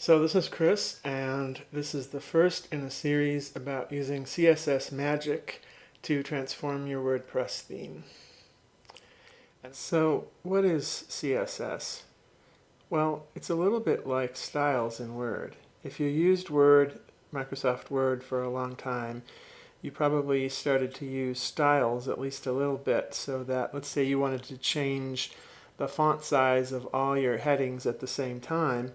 So this is Chris, and this is the first in a series about using CSS magic to transform your WordPress theme. So what is CSS? Well, it's a little bit like styles in Word. If you used Microsoft Word for a long time, you probably started to use styles at least a little bit, so that, let's say you wanted to change the font size of all your headings at the same time,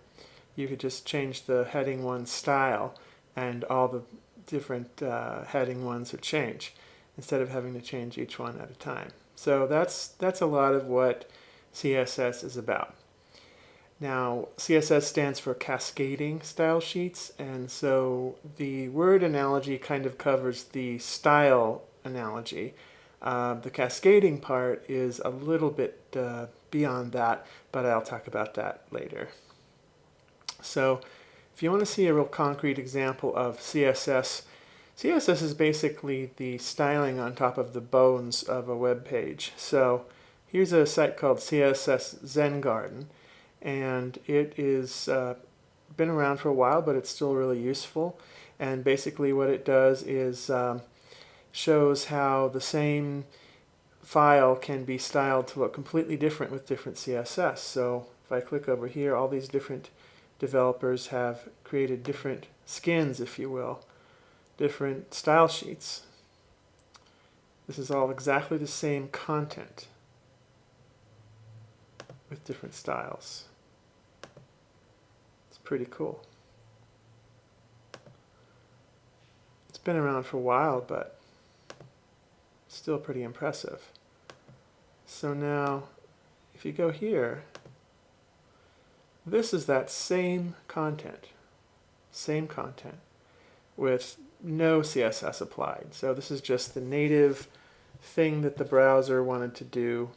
you could just change the heading one style and all the different heading ones would change instead of having to change each one at a time. So that's a lot of what CSS is about. Now, CSS stands for cascading style sheets, and so the word analogy kind of covers the style analogy. The cascading part is a little bit beyond that, but I'll talk about that later. So if you want to see a real concrete example of CSS, CSS is basically the styling on top of the bones of a web page. So here's a site called CSS Zen Garden, and it is been around for a while, but it's still really useful. And basically what it does is shows how the same file can be styled to look completely different with different CSS. So if I click over here, all these different developers have created different skins, if you will, different style sheets. This is all exactly the same content with different styles. It's pretty cool. It's been around for a while, but still pretty impressive. So now, if you go here, this is that same content with no CSS applied. So this is just the native thing that the browser wanted to do,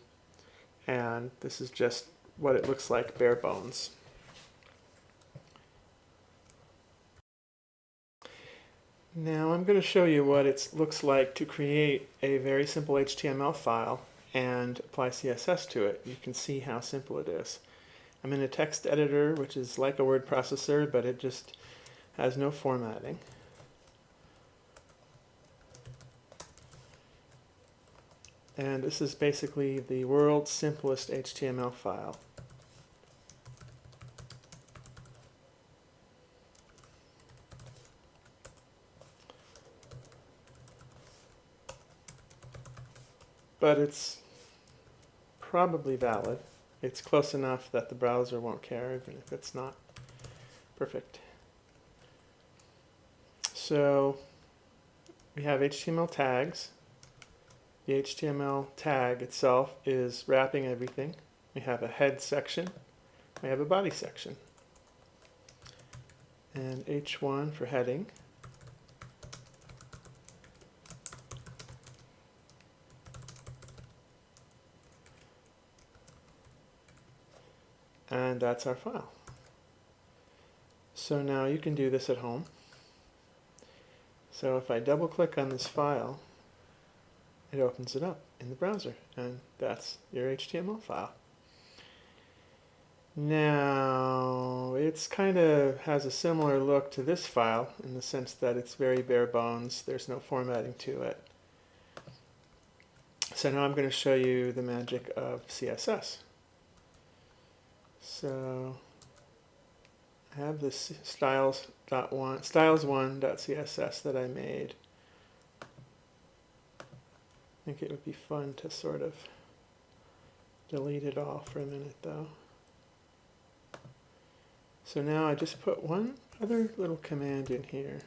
and this is just what it looks like, bare bones. Now I'm going to show you what it looks like to create a very simple HTML file and apply CSS to it. You can see how simple it is. I'm in a text editor, which is like a word processor, but it just has no formatting. And this is basically the world's simplest HTML file. But it's probably valid. It's close enough that the browser won't care, even if it's not perfect. So we have HTML tags. The HTML tag itself is wrapping everything. We have a head section. We have a body section. And H1 for heading. And that's our file. So now you can do this at home. So if I double click on this file, it opens it up in the browser, and that's your HTML file. Now, it's kind of has a similar look to this file in the sense that it's very bare bones. There's no formatting to it. So now I'm going to show you the magic of CSS. So I have this styles1.css that I made. I think it would be fun to sort of delete it all for a minute though. So now I just put one other little command in here.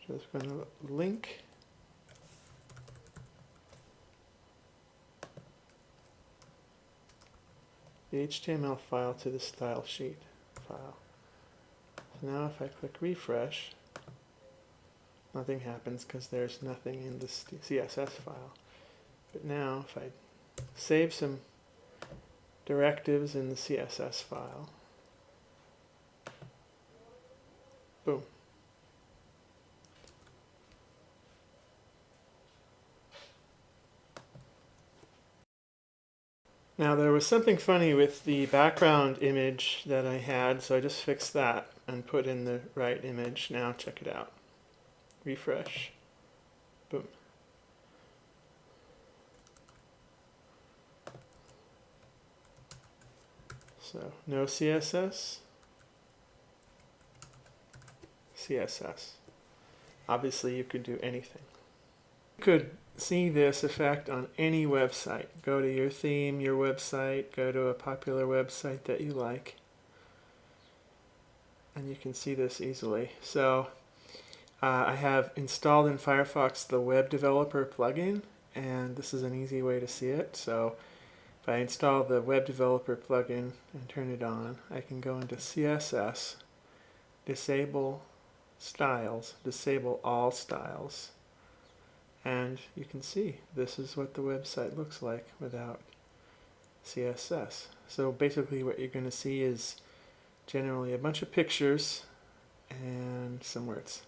Just going to link the HTML file to the style sheet file. So now if I click refresh, nothing happens because there's nothing in the CSS file. But now if I save some directives in the CSS file, boom. Now there was something funny with the background image that I had, so I just fixed that and put in the right image. Now check it out. Refresh. Boom. So no CSS. CSS. Obviously you could do anything. You could see this effect on any website. Go to your theme, your website, go to a popular website that you like, and you can see this easily. So I have installed in Firefox the Web Developer plugin, and this is an easy way to see it. So if I install the Web Developer plugin and turn it on, I can go into CSS, disable styles, disable all styles, and you can see this is what the website looks like without CSS. So basically what you're going to see is generally a bunch of pictures and some words.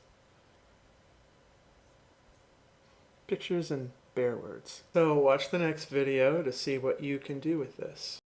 Pictures and bare words. So watch the next video to see what you can do with this.